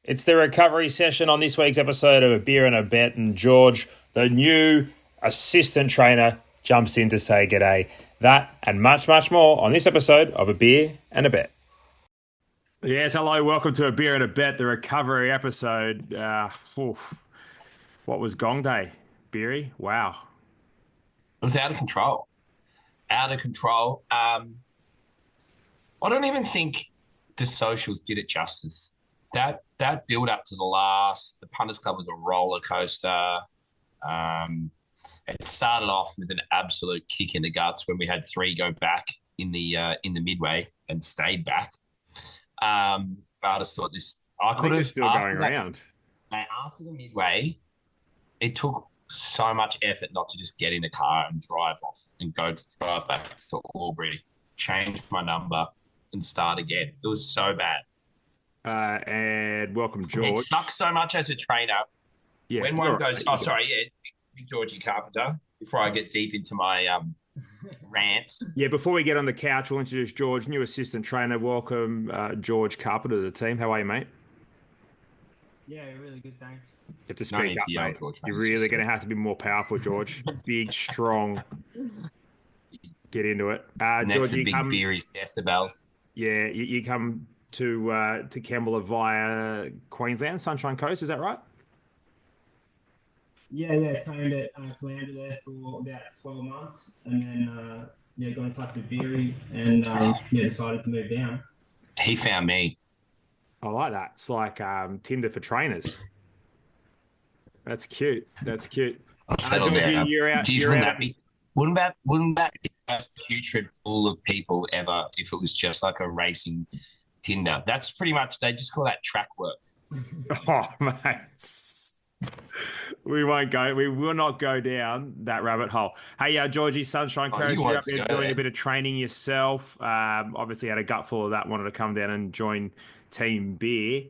It's the recovery session on this week's episode of A Beer and a Bet, and George, the new assistant trainer, jumps in to say g'day. That and much, much more on this episode of A Beer and a Bet. Yes, hello, welcome to A Beer and a Bet, the recovery episode. What was Gong Day, Beery? Wow. It was out of control. Out of control. I don't even think the socials did it justice. That build up to the punters club was a roller coaster. Um, it started off with an absolute kick in the guts when we had three go back in the midway and stayed back. But I just thought this. I I could think it's have still going around. after the midway. It took so much effort not to just get in the car and drive off and go drive back to Albury, change my number, and start again. It was so bad. And welcome, It George. sucks so much as a trainer Yeah, when you're one right, goes, mate, oh, you're good. sorry, yeah, Big Georgie Carpenter, before I get deep into my rants. Yeah, before we get on the couch, we'll introduce George, new assistant trainer. Welcome, George Carpenter to the team. How are you, mate? Yeah, really good, thanks. You have to No speak need up, to yell, mate. George, mate. You're It's really just, going to have to be more powerful, George. Big, strong. Get into it. next George, to you Big come. Beery's decibels. Yeah, you come to Kembla via Queensland, Sunshine Coast. Is that right? Yeah, trained at Caloundra there for about 12 months, and then got in touch with Beery, and decided to move down. He found me. I like that. It's like Tinder for trainers. That's cute. That's cute. I'll settle Georgie, down. you're out. Geez, You're wouldn't out. that be? Wouldn't that be a putrid pool of people ever if it was just like a racing Tinder? That's pretty much they just call that track work. Oh, mate. We won't go. We will not go down that rabbit hole. Hey, Georgie, Sunshine Oh, Coast, you you're wanted up to there go doing a there. bit of training yourself. Obviously, had a gutful of that. Wanted to come down and join Team Beer.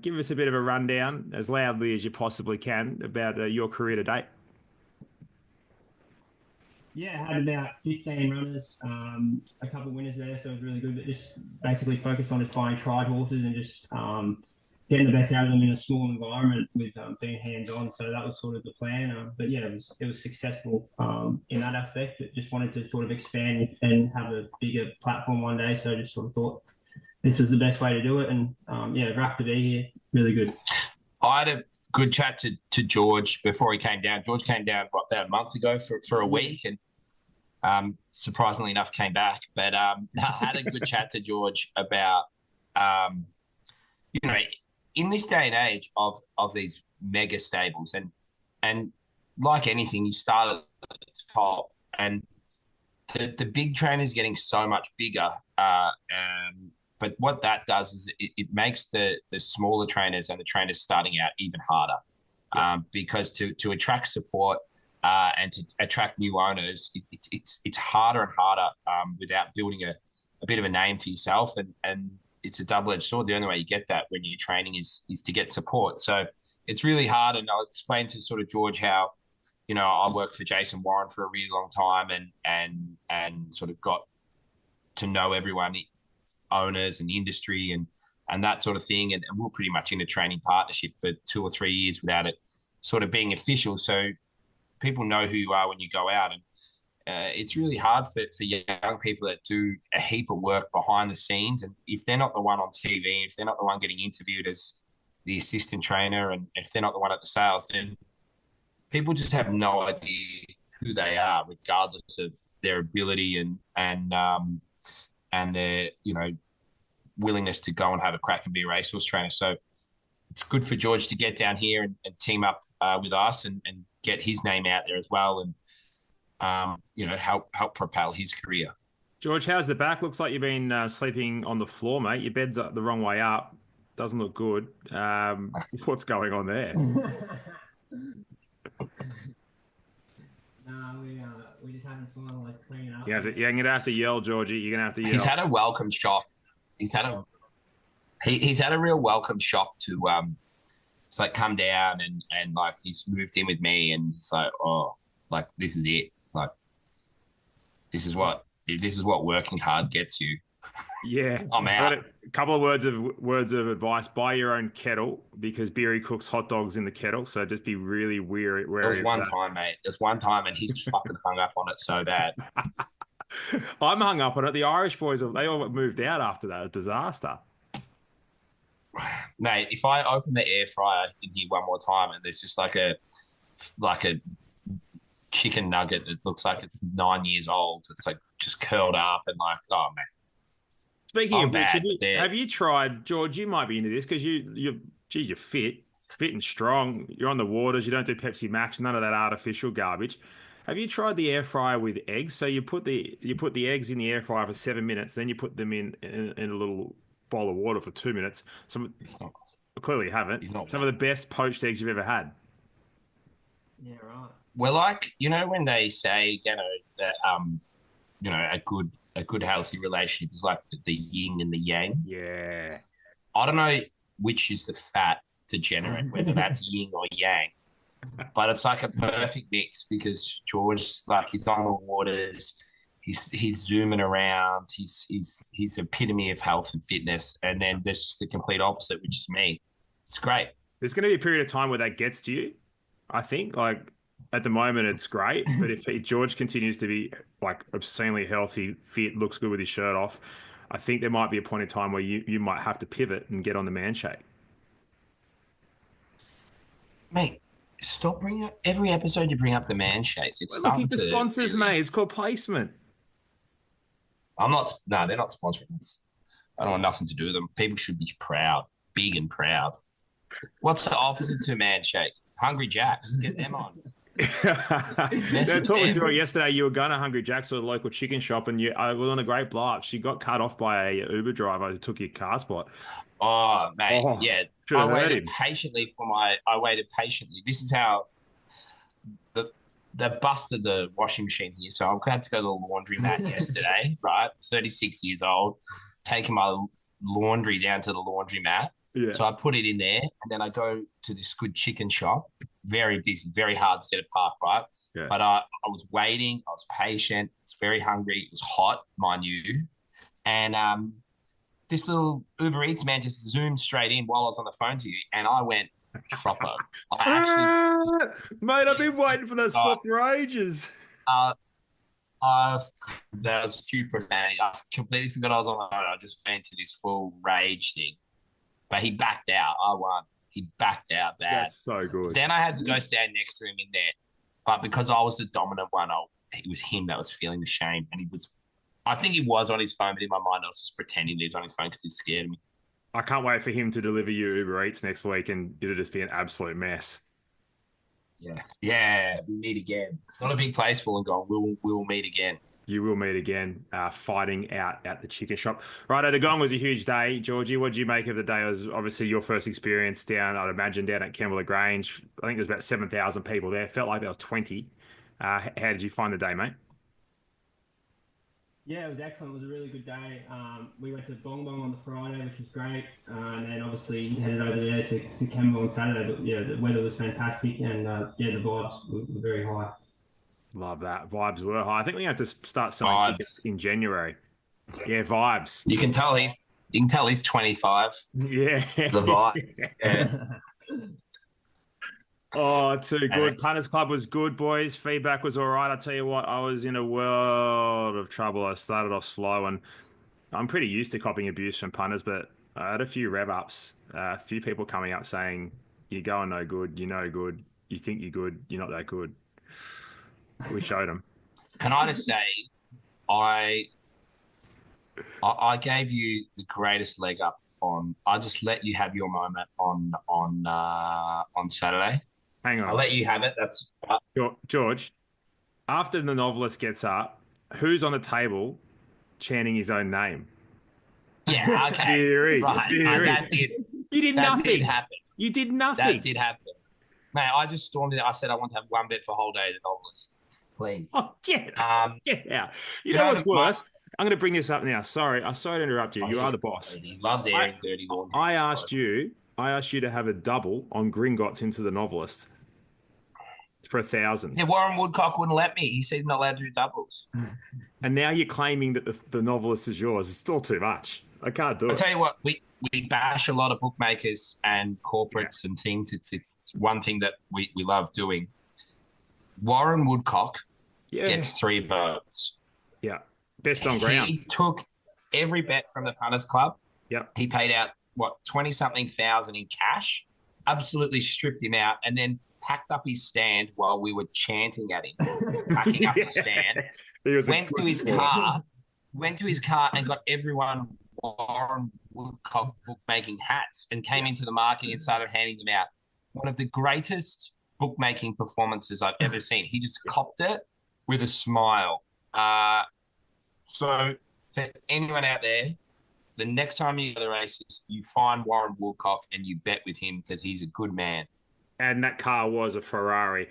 Give us a bit of a rundown, as loudly as you possibly can, about your career to date. Yeah, I had about 15 runners, a couple of winners there, so it was really good. But just basically focused on just buying tried horses and just getting the best out of them in a small environment with being hands on. So that was sort of the plan. But yeah, it was successful in that aspect. But just wanted to sort of expand and have a bigger platform one day. So I just sort of thought this was the best way to do it. And wrapped to be here. Really good. I had a good chat to George before he came down. George came down about a month ago for a week, and surprisingly enough came back. But I had a good chat to George about um, you know in this day and age of these mega stables and like anything, you start at the top and the big trainers getting so much bigger. But what that does is it makes the smaller trainers and the trainers starting out even harder Yeah. because to attract support and to attract new owners, it's harder and harder without building a bit of a name for yourself. And it's a double-edged sword. The only way you get that when you're training is to get support. So it's really hard. And I'll explain to sort of George how I worked for Jason Warren for a really long time and sort of got to know everyone, owners and industry and that sort of thing. And we're pretty much in a training partnership for 2 or 3 years without it sort of being official. So people know who you are when you go out. And it's really hard for young people that do a heap of work behind the scenes. And if they're not the one on TV, if they're not the one getting interviewed as the assistant trainer, and if they're not the one at the sales, then people just have no idea who they are, regardless of their ability and their willingness to go and have a crack and be a racehorse trainer. So it's good for George to get down here and team up with us and get his name out there as well, and help propel his career. George, how's the back? Looks like you've been sleeping on the floor, mate. Your bed's up the wrong way up. Doesn't look good. What's going on there? No, we just haven't finalised cleaning up. You're gonna have to yell, Georgie. You're gonna have to He's yell. had a welcome shock. He's had a real welcome shock to it's like come down and like he's moved in with me and it's like, oh, like this is it. Like this is what working hard gets you. Yeah, I'm I got out. a couple of words of advice. Buy your own kettle because Beery cooks hot dogs in the kettle. So just be really There was wary of one that. time, mate. There's one time, and he's fucking hung up on it so bad. I'm hung up on it. The Irish boys, they all moved out after that. A disaster. Mate, if I open the air fryer in here one more time, and there's just like a chicken nugget that looks like it's 9 years old, it's like just curled up and like, oh man, Speaking I'm of which, bad. But they're have you tried, George? You might be into this because you're fit and strong. You're on the waters. You don't do Pepsi Max, none of that artificial garbage. Have you tried the air fryer with eggs? So you put the eggs in the air fryer for 7 minutes, then you put them in a little bowl of water for 2 minutes. Some it's not. clearly haven't. He's not Some bad. of the best poached eggs you've ever had. Yeah, right. Well, like when they say, that a good healthy relationship is like the yin and the yang. Yeah. I don't know which is the fat to generate, whether that's yin or yang, but it's like a perfect mix because George, like, he's on the waters, he's zooming around, he's epitome of health and fitness, and then there's just the complete opposite, which is me. It's great. There's going to be a period of time where that gets to you. I think, like, at the moment, it's great. But if George continues to be like obscenely healthy, fit, looks good with his shirt off, I think there might be a point in time where you might have to pivot and get on the man shake. Mate, stop bringing up every episode you bring up the man shake. It's We're looking starting for to sponsors, really. mate. It's called placement. I'm not. No, they're not sponsoring us. I don't want nothing to do with them. People should be proud, big and proud. What's the opposite to man shake? Hungry Jacks. Get them on. They're Message talking to them. her yesterday. You were going to Hungry Jack's or the local chicken shop, and I was on a great blow up. She got cut off by a Uber driver who took your car spot. Oh, mate. Oh, Yeah. should I have heard waited him. patiently for my. I waited patiently. This is how the they busted the washing machine here. So I had to go to the laundromat yesterday, right? 36 years old, taking my laundry down to the laundromat. Yeah, So I put it in there, and then I go to this good chicken shop. Very busy, very hard to get a park, right? yeah. But I was waiting, I was patient, I was very hungry, it was hot, mind you. And this little Uber Eats man just zoomed straight in while I was on the phone to you, and I went proper. I actually, Ah, mate, I've yeah, been waiting for that uh, spot for ages. uh, uh, there was a few profanity. I completely forgot I was on the phone. I just went into this full rage thing. But he backed out. I won. He backed out bad. That's so good. Then I had to go stand next to him in there. But because I was the dominant one, it was him that was feeling the shame. And I think he was on his phone, but in my mind, I was just pretending that he was on his phone because he scared me. I can't wait for him to deliver you Uber Eats next week, and it'll just be an absolute mess. Yeah. Yeah, we meet again. It's not a big place, Wollongong. We will meet again. You will meet again, fighting out at the chicken shop. Righto, the Gong was a huge day. Georgie, what did you make of the day? It was obviously your first experience down, I'd imagine, down at Kembla Grange. I think there's about 7,000 people there. Felt like there was 20. How did you find the day, mate? Yeah, it was excellent. It was a really good day. We went to Gong on the Friday, which was great, and then obviously headed over there to Campbell on Saturday. But yeah, the weather was fantastic, and yeah, the vibes were very high. Love that. Vibes were high. I think we have to start selling tickets Vibes. in January. Yeah, vibes. You can tell he's 25. Yeah. The vibe. Yeah. Oh, too And good. Punters Club was good, boys. Feedback was all right. I tell you what, I was in a world of trouble. I started off slow, and I'm pretty used to copying abuse from punters, but I had a few rev ups, a few people coming up saying, "You're going no good. You're no good. You think you're good. You're not that good." We showed them. can I just say, I I gave you the greatest leg up on. I just let you have your moment on Saturday. Hang I on, let you have it. That's George. After the novelist gets up, who's on the table chanting his own name? yeah. Okay, Theory, right. theory. That did You did that did nothing. happen. You did That nothing. did happen. Mate, I just stormed it. I said I want to have one bet for a whole day. The novelist, please. Oh, get out. Um, Get out. You you know know what's worse? I'm going to bring this up now. Sorry, I'm sorry to interrupt you. oh, You are the boss. he loves I, airing dirty laundry. I asked you to have a double on Gringotts into the novelist. for 1,000. Yeah, Warren Woodcock wouldn't let me. He said he's not allowed to do doubles. And now you're claiming that the novelist is yours. It's still too much. I can't do I'll it. tell you what, we bash a lot of bookmakers and corporates and things. It's one thing that we love doing. Warren Woodcock gets 3 votes. Yeah. Best on ground. He took every bet from the punters club. Yep. He paid out, 20-something thousand in cash, absolutely stripped him out, and then packed up his stand while we were chanting at him, packing up his stand, went to his car and got everyone Warren Woodcock bookmaking hats and came into the market and started handing them out. One of the greatest bookmaking performances I've ever seen. He just copped it with a smile. So for anyone out there, the next time you go to the races, you find Warren Woodcock and you bet with him because he's a good man. And that car was a Ferrari.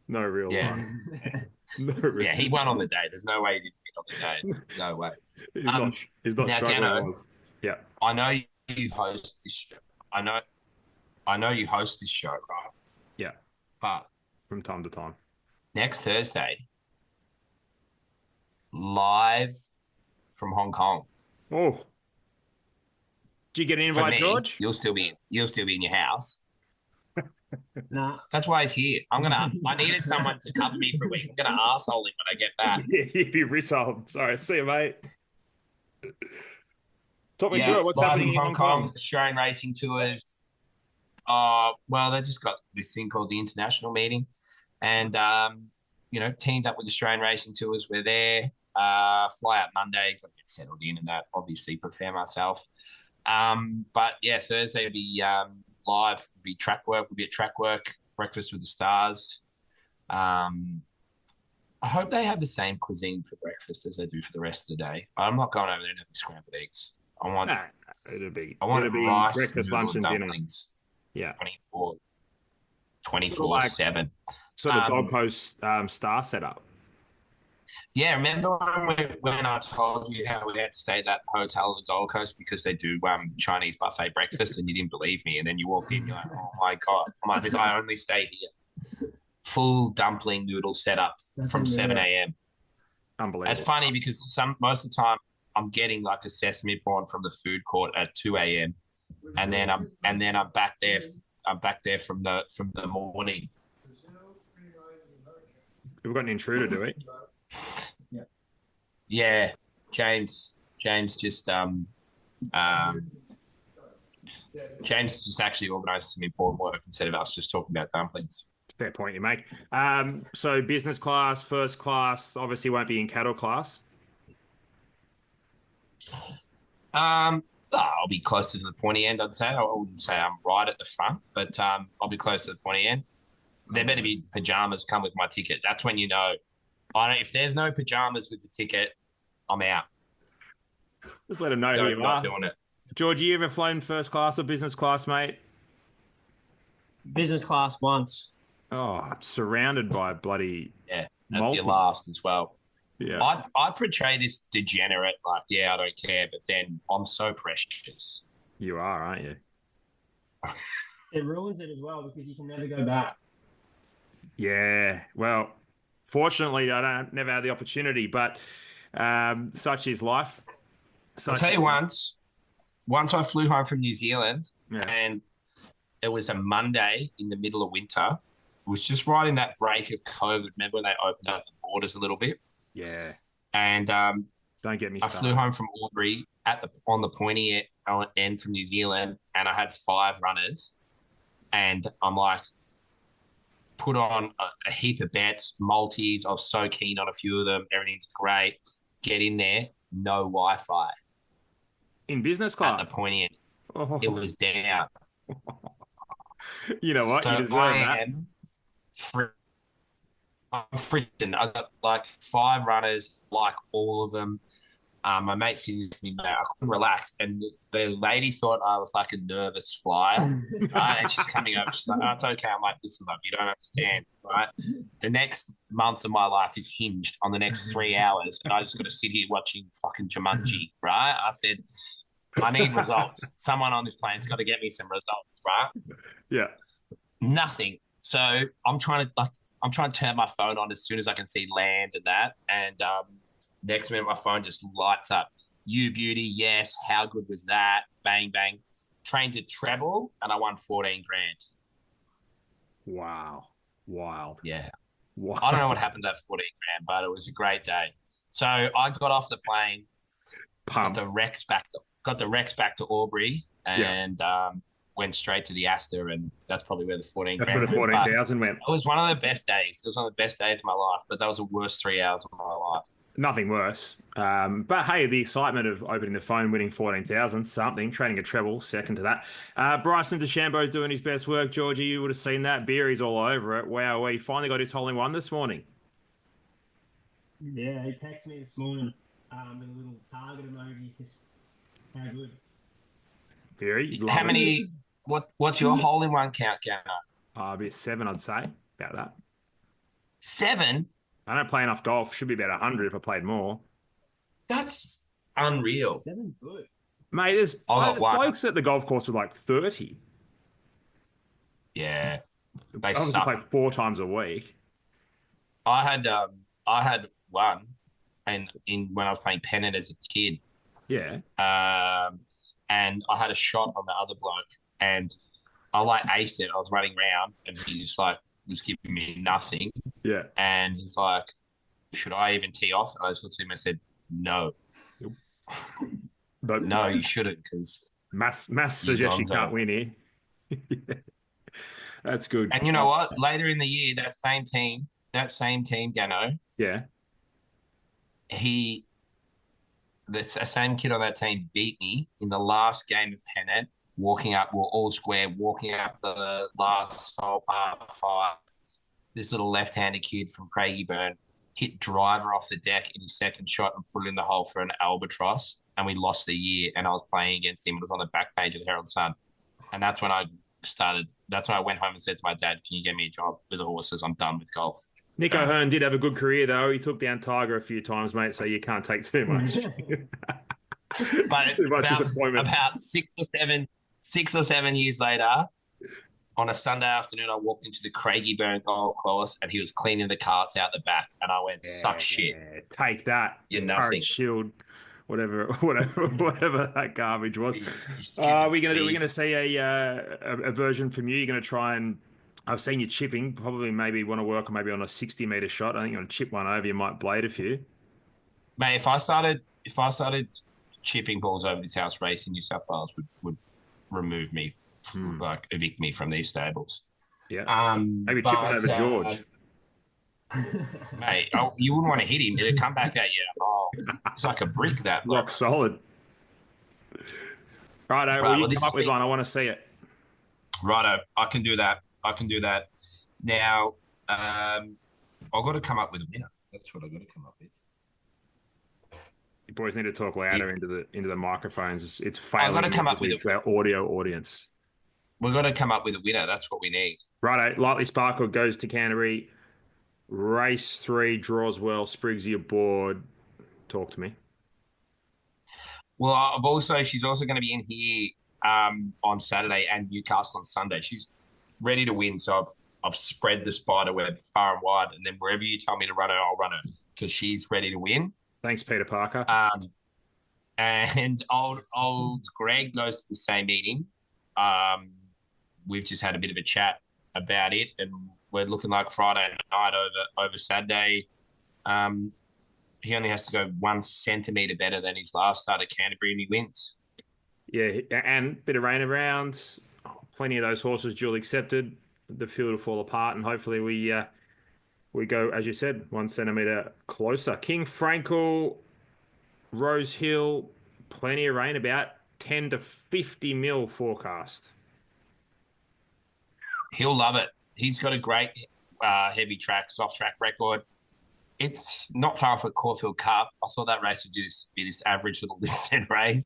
No real line. No real Yeah, he won on the day. There's no way he didn't win on the day. No way. He's not now, struggling. Gano, Yeah. I know you host this show. I know you host this show, right? Yeah. But from time to time. Next Thursday, live from Hong Kong. Oh. Do you get an invite, George? You'll still be in your house. Nah. That's why he's here. I needed someone to cover me for a week. I'm gonna arsehole him when I get back. Yeah, he'd be risshole. Sorry, see you, mate. Talk me through it. What's happening in Hong Kong? Australian racing tours. Well, they just got this thing called the international meeting, and teamed up with Australian racing tours. We're there. Fly out Monday. Got to get settled in, and that obviously prepare myself. But yeah, Thursday will be live. Will be track work. Will be at track work. Breakfast with the stars. I hope they have the same cuisine for breakfast as they do for the rest of the day. I'm not going over there and having scrambled eggs. I want rice, breakfast, lunch, and dumplings. Dinner. Yeah, 24/7. So the Gold Coast star setup. Yeah, remember when I told you how we had to stay at that hotel at the Gold Coast because they do Chinese buffet breakfast, and you didn't believe me, and then you walked in, you're like, oh my god, I'm like, I only stay here. Full dumpling noodle setup from 7 a.m. Unbelievable. It's funny because most of the time I'm getting like a sesame prawn from the food court at 2 a.m. and then I'm back there. I'm back there from the morning. We've got an intruder, do we? Yeah, James just actually organised some important work instead of us just talking about dumplings. Fair point you make. So business class, first class, obviously won't be in cattle class. I'll be closer to the pointy end, I'd say. I wouldn't say I'm right at the front, but I'll be close to the pointy end. There better be pajamas come with my ticket. That's when you know. If there's no pajamas with the ticket, I'm out. Just let them know who you are. Doing it. George, you ever flown first class or business class, mate? Business class once. Oh, surrounded by bloody that'd be last as well. Yeah, I portray this degenerate, like, I don't care, but then I'm so precious. You are, aren't you? It ruins it as well because you can never go back. Yeah, well, fortunately, I never had the opportunity, but such is life. I'll tell you once I flew home from New Zealand, and it was a Monday in the middle of winter. It was just right in that break of COVID. Remember when they opened up the borders a little bit? Yeah. And don't get me started. I flew home from Albury on the pointy end from New Zealand, and I had 5 runners, and I'm like, put on a heap of bets, multis. I was so keen on a few of them. Everything's great. Get in there, no Wi-Fi. In business class? At the pointy end. Oh. It was down. You know what? So you deserve that. I'm freaking. I got like 5 runners, like all of them. My mate sitting next to me, I couldn't relax. And the lady thought I was like a nervous flyer. Right? And she's coming over. She's like, oh, it's okay. I'm like, listen, love, you don't understand. Right? The next month of my life is hinged on the next 3 hours. And I just got to sit here watching fucking Jumanji. Right? I said, I need results. Someone on this plane's got to get me some results. Right? Yeah. Nothing. So I'm trying to turn my phone on as soon as I can see land and that. And next minute my phone just lights up. You beauty, yes. How good was that? Bang bang. Trained to treble and I won 14 grand. Wow. Wild. Yeah. I don't know what Wild. happened to that 14 grand, but it was a great day. So I got off the plane, Pumped. got the Rex back to Aubrey, Yeah. and went straight to the Astor, and that's probably where the 14 That's where grand the went. But 14,000 went. it was one of the best days. It was one of the best days of my life, but that was the worst 3 hours of my life. Nothing worse. But hey, the excitement of opening the phone, winning 14,000, something, training a treble, second to that. Bryson DeChambeau's doing his best work. Georgie, you would have seen that. Beery's all over it. Wow, he finally got his hole in one this morning. Yeah, he texted me this morning with a little target emoji. Just how good. Beery, How love it. many? What's your hole in one count, Gano? A bit 7, I'd say, about that. 7? I don't play enough golf. Should be about 100 if I played more. That's unreal. Seven's good. Mate, there's I got one. blokes at the golf course with like 30. Yeah, they Obviously play suck. 4 times a week. I had one, and in when I was playing pennant as a kid, Yeah. um, and I had a shot on the other bloke, and I like aced it. I was running around, and he just like was giving me nothing, Yeah. and he's like, "Should I even tee off?" And I just looked at him and said, "No, But no, you shouldn't, because maths you suggests you can't gonzo." win here. That's good. And you know what? Later in the year, that same team, Gano, Yeah. he the same kid on that team beat me in the last game of pennant, walking up, we're all square, walking up the last hole par five. This little left-handed kid from Craigieburn hit driver off the deck in his second shot and put it in the hole for an albatross, and we lost the year. And I was playing against him. It was on the back page of the Herald Sun, and that's when I started. That's when I went home and said to my dad, "Can you get me a job with the horses? I'm done with golf." Nick So, O'Hearn did have a good career, though. He took down Tiger a few times, mate, so you can't take too much. but Too much disappointment. about 6 or 7 years later, on a Sunday afternoon, I walked into the Craigieburn golf course and he was cleaning the carts out the back. And I went, suck shit. Yeah, take that. You're Turret nothing. shield, whatever that garbage was. You We're gonna see a version from you. You're gonna try and. I've seen you chipping. Probably maybe want to work on maybe on a 60-meter shot. I think you're gonna chip one over. You might blade a few. Mate, if I started chipping balls over this house, racing New South Wales would remove me, like evict me from these stables. Yeah. Maybe chip one over George. Mate, you wouldn't want to hit him. It'd come back at you. Oh, it's like a brick, that bloke. Rock solid. Righto, well, you come up with one. I want to see it. Righto, I can do that. Now, I've got to come up with a winner. That's what I've got to come up with. You boys need to talk louder into the microphones. It's failing. I've got to come up with to our audio audience. We've got to come up with a winner. That's what we need. Righto, Lightly Sparkle goes to Canterbury. Race 3 draws well. Spriggsy aboard. Talk to me. Well, she's also going to be in here on Saturday and Newcastle on Sunday. She's ready to win, so I've spread the spider web far and wide, and then wherever you tell me to run her, I'll run her because she's ready to win. Thanks, Peter Parker. And old Greg goes to the same meeting. We've just had a bit of a chat about it, and we're looking like Friday night over Saturday. He only has to go 1 centimetre better than his last start at Canterbury, and he wins. Yeah, and bit of rain around. Plenty of those horses duly accepted. The field will fall apart, and hopefully we go, as you said, 1 centimetre closer. King Frankel, Rose Hill, plenty of rain, about 10 to 50 mil forecast. He'll love it. He's got a great heavy track, soft track record. It's not far from Caulfield Cup. I thought that race would just be this average little listed race.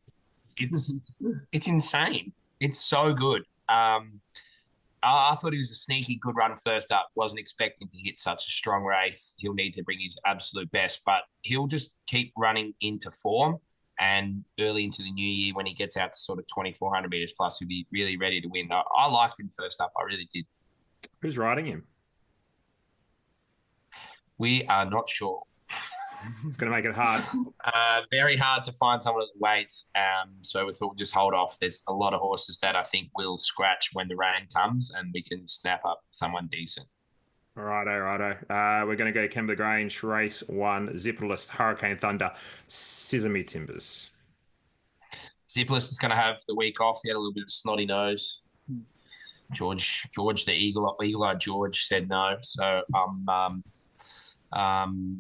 It's insane. It's so good. I thought he was a sneaky good run first up. Wasn't expecting to hit such a strong race. He'll need to bring his absolute best, but he'll just keep running into form. And early into the new year, when he gets out to sort of 2,400 meters plus, he'll be really ready to win. I liked him first up. I really did. Who's riding him? We are not sure. It's going to make it hard. Very hard to find someone at the weights. So we thought we'd just hold off. There's a lot of horses that I think will scratch when the rain comes, and we can snap up someone decent. Righto, righto. We're going to go Kemba Grange, race one, Zipperless, Hurricane Thunder, Sesame Timbers. Zipperless is going to have the week off. He had a little bit of snotty nose. George, the eagle-eyed George said no. So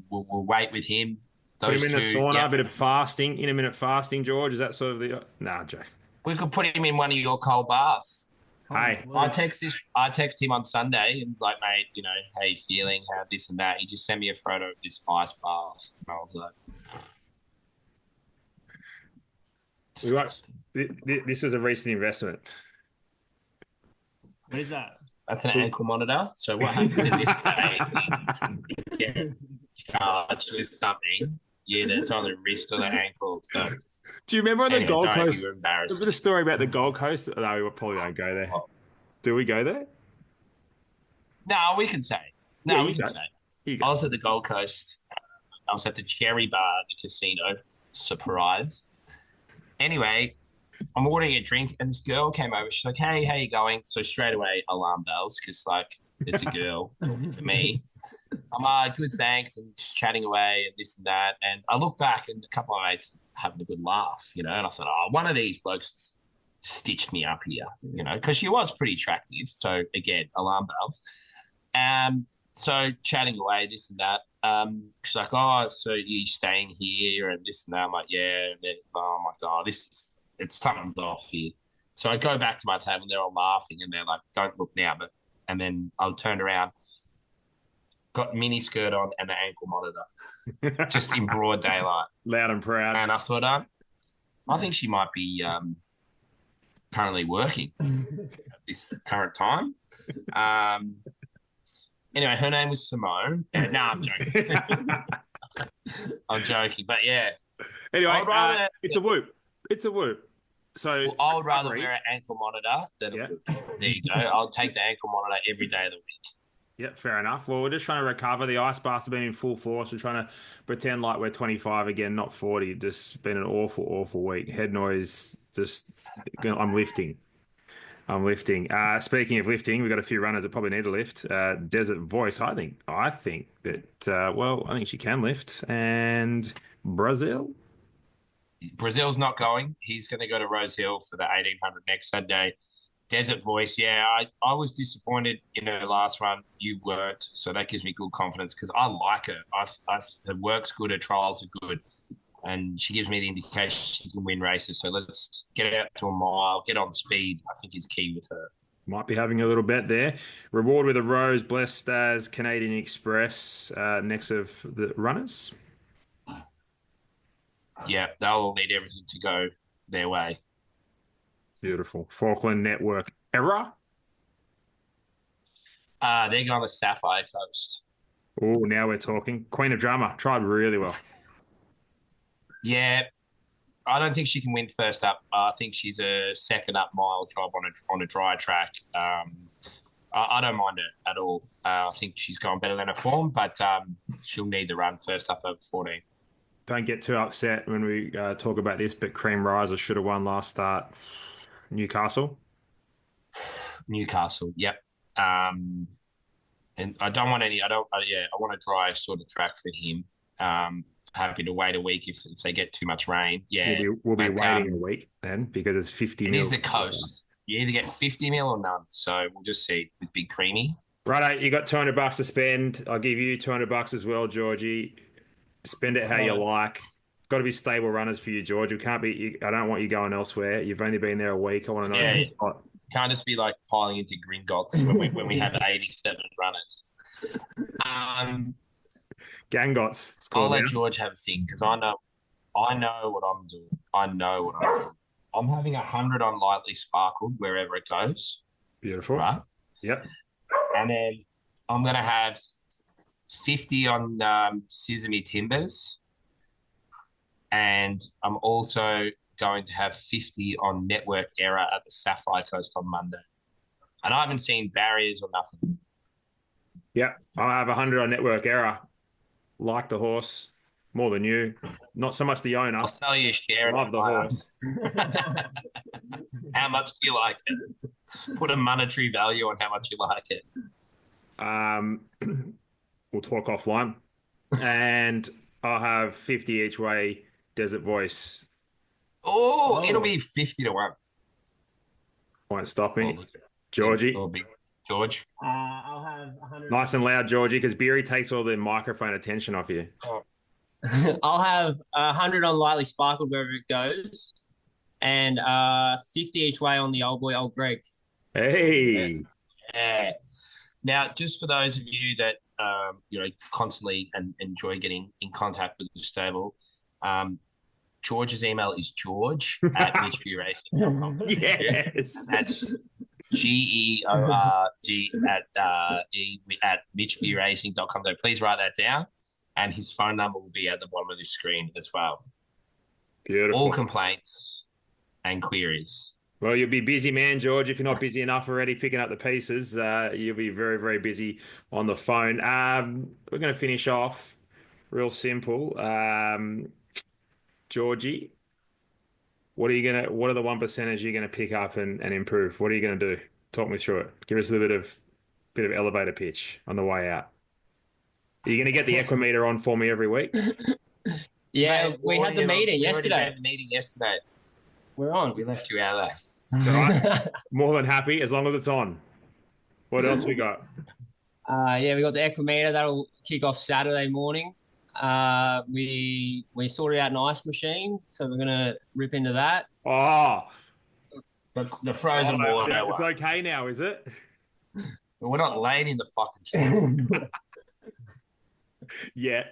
we'll wait with him. Put Those him in the two, sauna, yeah. a bit of fasting, intermittent fasting, George. Is that sort of the... Nah, Joe. We could put him in one of your cold baths. Hey. I text him on Sunday and was like, mate, how you feeling? How this and that. He just sent me a photo of this ice bath. And I was like, This was a recent investment. What is that? that's an ankle monitor. So what happens in this state is you get charged with something. Yeah, that's on the wrist or the ankle. So Do you remember on the anyway, Gold don't Coast? be embarrassed. Remember the story about the Gold Coast? No, we probably don't go there. Do we go there? No, we can say. No, Yeah, we you can go. say. You I go. was at the Gold Coast. I was at the Cherry Bar at the casino. Surprise. Anyway, I'm ordering a drink, and this girl came over. She's like, "Hey, how you going?" So straight away, alarm bells, because it's a girl for me. I'm good, thanks, and just chatting away and this and that. And I look back, and a couple of mates having a good laugh, and I thought, oh, one of these blokes stitched me up here, because she was pretty attractive. So again, alarm bells. So chatting away, this and that. She's like, "Oh, so you staying here and this and that?" I'm like, "Yeah." And oh my God, something's off here. So I go back to my table and they're all laughing and they're like, "Don't look now." And then I turned around, got mini skirt on and the ankle monitor, just in broad daylight. Loud and proud. And I thought, I think she might be currently working at this current time. Anyway, her name was Simone. No, I'm joking. I'm joking, but yeah. Anyway, rather, it's a whoop. It's a whoop. So I would rather wear an ankle monitor than Yeah. a whoop. There you go. I'll take the ankle monitor every day of the week. Yeah, fair enough. Well, we're just trying to recover. The ice baths have been in full force. We're trying to pretend like we're 25 again, not 40. Just been an awful, awful week. Head noise, I'm lifting. I'm lifting. Speaking of lifting, we've got a few runners that probably need to lift. Desert Voice, I think that, I think she can lift. And Brazil? Brazil's not going. He's going to go to Rose Hill for the 1800 next Sunday. Desert Voice, yeah, I was disappointed in her last run. You weren't, so that gives me good confidence because I like her. Her work's good, her trials are good, and she gives me the indication she can win races. So let's get out to a mile, get on speed. I think is key with her. Might be having a little bet there. Reward with a rose, blessed as Canadian Express, next of the runners. Yeah, they'll all need everything to go their way. Beautiful. Falkland Network error. They're going to Sapphire Coast. Oh, now we're talking. Queen of Drama tried really well. Yeah, I don't think she can win first up. I think she's a second up mile job on a dry track. I don't mind her at all. I think she's gone better than her form, but she'll need the run first up over 14. Don't get too upset when we talk about this, but Cream Riser should have won last start. Newcastle. Yep. And I don't want any. I want a dry sort of track for him. Happy to wait a week if they get too much rain. Yeah, we'll be waiting a week then because it's 50 it mil. is the coast. You either get 50 mil or none. So we'll just see with Big Creamy. Righto, you got $200 to spend. I'll give you $200 as well, Georgie. Spend it how you like. It's got to be stable runners for you, George. I don't want you going elsewhere. You've only been there a week. I want to know. Yeah, can't just be like piling into Gringotts when we have 87 runners. Gangots. I'll let George have a thing because I know what I'm doing. I know what I'm doing. I'm having 100 on Lightly Sparkled wherever it goes. Beautiful. Right? Yep. And then I'm going to have 50 on Sesame Timbers. And I'm also going to have 50 on Network Error at the Sapphire Coast on Monday. And I haven't seen barriers or nothing. Yep. I have 100 on network error. Like the horse more than you. Not so much the owner. I'll sell you a share. Love the horse. How much do you like it? Put a monetary value on how much you like it. We'll talk offline. And I'll have 50 each way Desert Voice. Oh, it'll be 50-1. Won't stop Oh, me. look at Georgie. oh, big George. I'll have 100. Nice and loud, Georgie, because Beery takes all the microphone attention off you. I'll have 100 on Lightly Sparkled wherever it goes, and 50 each way on the old boy, Old Greg. Hey. Yeah. Now, just for those of you that constantly and enjoy getting in contact with the stable, George's email is george@mitchviewracing.com. Yes. That's GEORG at mitchviewracing.com. So please write that down. And his phone number will be at the bottom of the screen as well. Beautiful. All complaints and queries. Well, you'll be busy, man, George. If you're not busy enough already picking up the pieces, you'll be very, very busy on the phone. We're going to finish off real simple. Georgie, what are the 1%ers you're going to pick up and improve? What are you going to do? Talk me through it. Give us a little bit of elevator pitch on the way out. Are you going to get the Equimeter on for me every week? Yeah, Mate, we had the meeting yesterday. We're on. We left you out there. It's all right. More than happy as long as it's on. What else we got? Yeah, we got the Equimeter. That'll kick off Saturday morning. We sorted out an ice machine, so we're gonna rip into that. Oh, The frozen water. it's okay now, is it? We're not laying in the fucking shit. Yeah.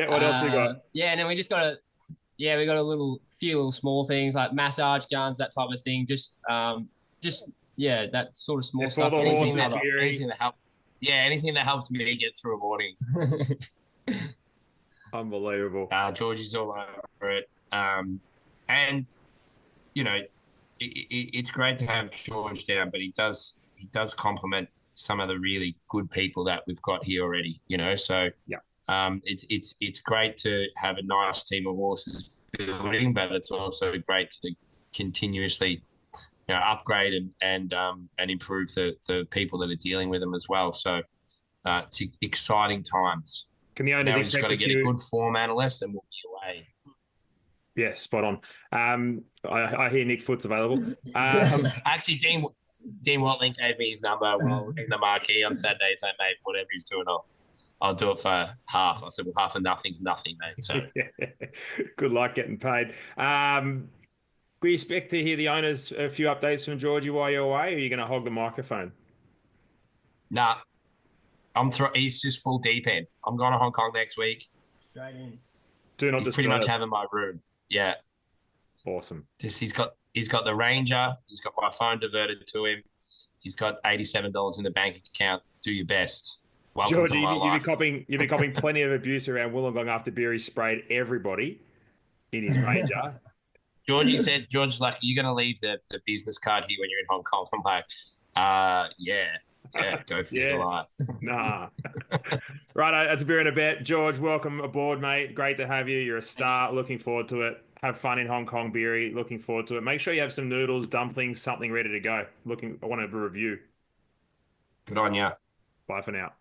What else we got? Yeah, and then we got a few little small things like massage guns, that type of thing. Just that sort of small stuff. For the horses, anything that helps me get through a morning. Unbelievable. Georgie's all over it. And it's great to have George down, but he does complement some of the really good people that we've got here already. So yeah. It's great to have a nice team of horses building, but it's also great to continuously upgrade and improve the people that are dealing with them as well. So it's exciting times. Can the owners now we just got to get a good form analyst and we'll be away. Yeah, spot on. I hear Nick Foot's available. Actually, Dean Watling gave me his number while in the marquee on Saturday. So, mate, whatever he's doing, I'll do it for half. I said, well, half of nothing's nothing, mate. So, good luck getting paid. We expect to hear the owners a few updates from Georgie while you're away, or are you going to hog the microphone? Nah, he's just full deep end. I'm going to Hong Kong next week. Straight in. Do not he's disturb. Pretty much having my room. Yeah. Awesome. Just he's got the Ranger. He's got my phone diverted to him. He's got $87 in the bank account. Do your best. Welcome Georgie, to my life. You've been copping plenty of abuse around Wollongong after Beery sprayed everybody in his Ranger. George's like, you're going to leave the business card here when you're in Hong Kong. I'm like, yeah, go for your life. Nah. Right, that's a beer and a bet. George, welcome aboard, mate. Great to have you. You're a star. Looking forward to it. Have fun in Hong Kong, Beery. Looking forward to it. Make sure you have some noodles, dumplings, something ready to go. I want to review. Good on you. Bye for now.